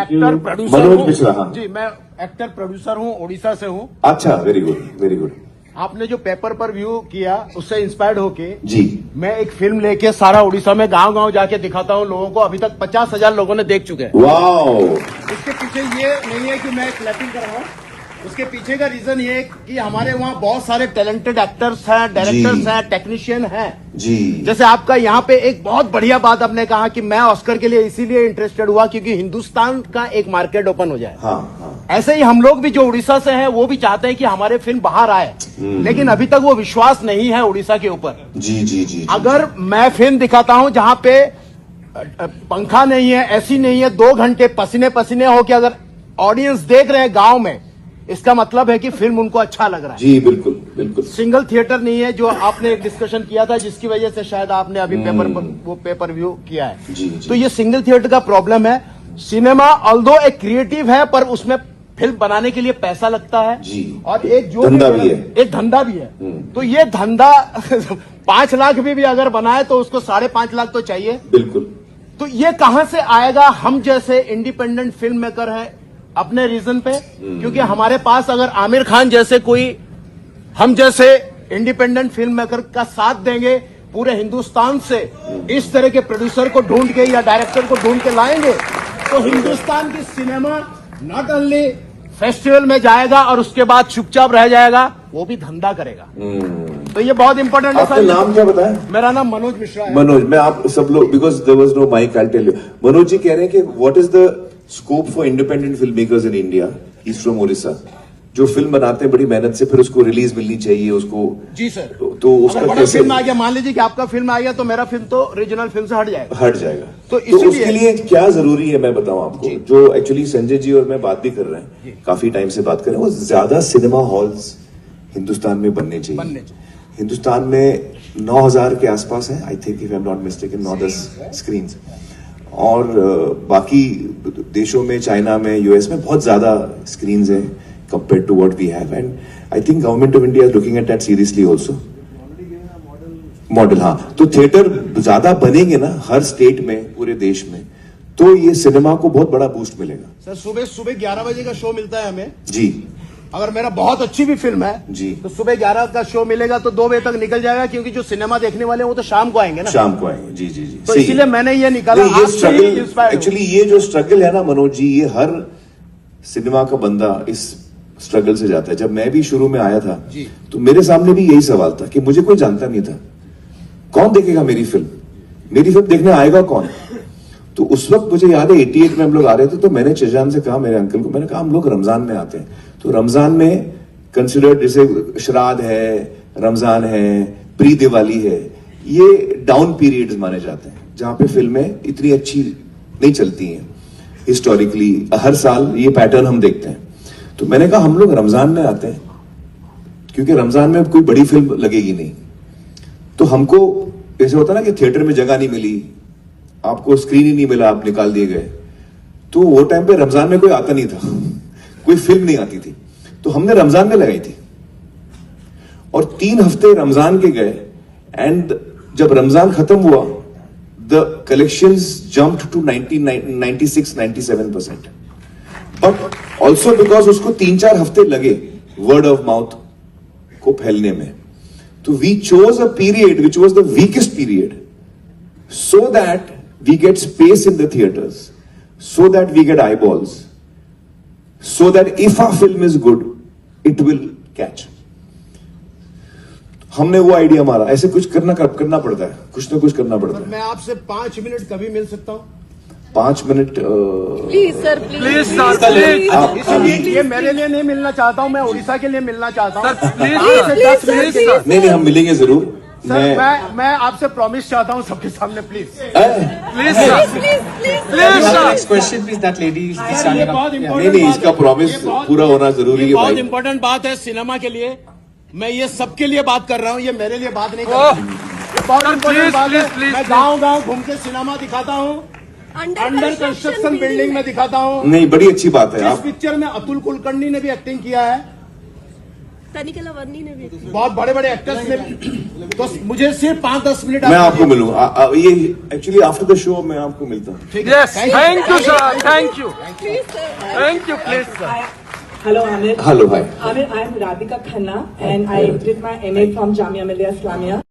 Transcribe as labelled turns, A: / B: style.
A: Actor producer
B: Manoj Mishra, हाँ।
A: जी, मैं actor producer हूँ, उड़ीसा से हूँ।
B: अच्छा, वेरी गुड, वेरी गुड।
A: आपने जो पेपर पर व्यू किया उससे इंस्पायर्ड होके
B: जी,
A: मैं एक फिल्म लेके सारा उड़ीसा में गांव गांव जाके दिखाता हूँ लोगों को। अभी तक 50,000 लोगों ने देख चुके हैं।
B: वाओ।
A: इसके पीछे ये नहीं है कि मैं क्लैपिंग कर रहा हूँ, उसके पीछे का रीजन ये है कि हमारे वहाँ बहुत सारे टैलेंटेड एक्टर्स हैं, डायरेक्टर्स हैं, टेक्नीशियन हैं
B: जी।
A: जैसे आपका यहाँ पे एक बहुत बढ़िया बात आपने कहा कि मैं ऑस्कर के लिए इसीलिए इंटरेस्टेड हुआ क्योंकि हिंदुस्तान का एक मार्केट ओपन हो जाए।
B: हाँ, हाँ।
A: ऐसे ही हम लोग भी जो उड़ीसा से हैं वो भी चाहते हैं कि हमारे फिल्म बाहर आए, लेकिन अभी तक वो विश्वास नहीं है उड़ीसा के ऊपर।
B: जी जी जी।
A: अगर मैं फिल्म दिखाता हूं जहां पे पंखा नहीं है, एसी नहीं है, 2 घंटे पसीने पसीने हो के अगर ऑडियंस देख रहे हैं गांव में, इसका मतलब है कि फिल्म उनको अच्छा लग रहा है।
B: जी बिल्कुल बिल्कुल।
A: सिंगल थिएटर नहीं है जो आपने एक डिस्कशन किया था जिसकी वजह से शायद आपने अभी पेपर व्यू किया है।
B: जी, जी।
A: तो ये सिंगल थिएटर का प्रॉब्लम है। सिनेमा ऑल्दो एक क्रिएटिव है पर उसमें फिल्म बनाने के लिए पैसा लगता है
B: जी।
A: और एक जो
B: धंधा भी है,
A: एक धंधा भी है। तो ये धंधा 5 लाख भी अगर बनाए तो उसको 5.5 लाख तो चाहिए।
B: बिल्कुल।
A: तो ये कहां से आएगा? हम जैसे इंडिपेंडेंट फिल्म मेकर है अपने रीजन पे, क्योंकि हमारे पास अगर आमिर खान जैसे कोई हम जैसे इंडिपेंडेंट फिल्म मेकर का साथ देंगे, पूरे हिंदुस्तान से इस तरह के प्रोड्यूसर को ढूंढ के या डायरेक्टर को ढूंढ के लाएंगे तो हिंदुस्तान की सिनेमा नॉट ओनली फेस्टिवल में जाएगा और उसके बाद चुपचाप रह जाएगा, वो भी धंधा करेगा। तो ये बहुत इंपॉर्टेंट है।
B: आपका नाम क्या बताया?
A: मेरा नाम मनोज मिश्रा है।
B: मनोज, मैं आप सब लोग, because there was no mic, I tell you. Manoj ji कह रहे हैं कि what is the scope for independent film makers in India? Is from Odisha, जो फिल्म बनाते हैं बड़ी मेहनत से, फिर उसको रिलीज मिलनी चाहिए उसको।
A: जी सर।
B: तो उसका
A: बड़ा
B: कैसे
A: फिल्म आ गया, मान लीजिए कि आपका फिल्म आ गया तो मेरा फिल्म तो रीजनल फिल्म से हट जाएगा।
B: तो उसके लिए क्या जरूरी है मैं बताऊं आपको, जो एक्चुअली संजय जी और मैं बात भी कर रहे हैं, काफी टाइम से बात कर रहे हैं, वो ज्यादा सिनेमा हॉल्स हिंदुस्तान में बनने चाहिए। हिंदुस्तान में 9,000 के आसपास है, I think, if I am not mistaken, 9-10 screen. और बाकी देशों में, चाइना में, यूएस में बहुत ज्यादा स्क्रीन है compared to what we have, and I think government of India is looking at that seriously also. Model, हाँ। तो थिएटर ज्यादा बनेंगे ना हर स्टेट में, पूरे देश में, तो ये सिनेमा को बहुत बड़ा बूस्ट मिलेगा।
A: सर सुबह 11 बजे का शो मिलता है हमें जी।
B: अगर
A: मेरा बहुत अच्छी भी फिल्म है
B: जी,
A: तो सुबह 11 का शो मिलेगा तो 2 बजे तक निकल जाएगा, क्योंकि जो सिनेमा देखने वाले हैं वो तो शाम को आएंगे ना।
B: शाम को आएंगे, जी जी जी।
A: तो इसीलिए मैंने ये निकाला।
B: ये स्ट्रगल, एक्चुअली ये जो स्ट्रगल है ना मनोज जी, ये हर सिनेमा का बंदा इस स्ट्रगल से जाता है। जब मैं भी शुरू में आया था तो मेरे सामने भी यही सवाल था कि मुझे कोई जानता नहीं था, कौन देखेगा मेरी फिल्म देखने आएगा कौन? तो उस वक्त मुझे याद है 88 में हम लोग आ रहे थे, तो मैंने चेजान से कहा, मेरे अंकल को, मैंने कहा हम लोग रमजान में आते हैं, तो रमजान में कंसिडर्ड जैसे श्राद्ध है, रमजान है, प्री दिवाली है, ये डाउन पीरियड्स माने जाते हैं जहां पे फिल्में इतनी अच्छी नहीं चलती हैं। हिस्टोरिकली हर साल ये पैटर्न हम देखते हैं। तो मैंने कहा हम लोग रमजान में आते हैं क्योंकि रमजान में कोई बड़ी फिल्म लगेगी नहीं, तो हमको ऐसे होता ना कि थिएटर में जगह नहीं मिली, आपको स्क्रीन ही नहीं मिला, आप निकाल दिए गए। तो वो टाइम पे रमजान में कोई आता नहीं था, कोई फिल्म नहीं आती थी, तो हमने रमजान में लगाई थी और 3 हफ्ते रमजान के गए। एंड जब रमजान खत्म हुआ, the collections jumped to 96-97%, but also because उसको 3-4 हफ्ते लगे वर्ड ऑफ माउथ को फैलने में। तो we chose a period which was the weakest period, so that we get space in the theaters, so that we get eyeballs, so that if our film is good, it will catch. हमने वो idea मारा, ऐसे कुछ करना पड़ता है, कुछ ना कुछ करना पड़ता है।
A: मैं आपसे 5 मिनट कभी मिल सकता हूँ?
B: 5 मिनट
C: प्लीज सर, प्लीज
A: ये मेरे लिए नहीं मिलना चाहता हूँ, मैं उड़ीसा के लिए मिलना चाहता हूँ।
C: 5 से 10 मिनट के साथ।
B: नहीं, हम मिलेंगे जरूर।
A: सर मैं आपसे प्रॉमिस चाहता हूँ सबके सामने, please
D: Next question, please. That lady is standing up.
B: नहीं, इसका प्रॉमिस पूरा होना जरूरी है।
A: बहुत इंपॉर्टेंट बात है सिनेमा के लिए। मैं ये सबके लिए बात कर रहा हूँ, ये मेरे लिए बात नहीं कर रहा हूँ। ये बहुत इंपॉर्टेंट बात है। मैं गाँव घूम के सिनेमा दिखाता हूँ, अंडर कंस्ट्रक्शन बिल्डिंग में दिखाता हूँ।
B: नहीं, बड़ी अच्छी बात है।
A: इस पिक्चर में अतुल कुलकर्णी ने भी एक्टिंग किया है,
C: तनिकला वर्नी ने भी थी।
A: बहुत बड़े बड़े एक्टर्स ने भी। तो मुझे सिर्फ 5-10 मिनट
B: मैं आपको मिलूंगा ये एक्चुअली आफ्टर द शो मैं आपको मिलता हूँ
E: Yes, thank you, sir. Thank you.
C: Please, sir.
E: Thank you, please, sir.
F: Hello, Amir.
B: Hello भाई
F: Amir, I am Radhika Khanna and I did my MA from Jamia Millia Islamia.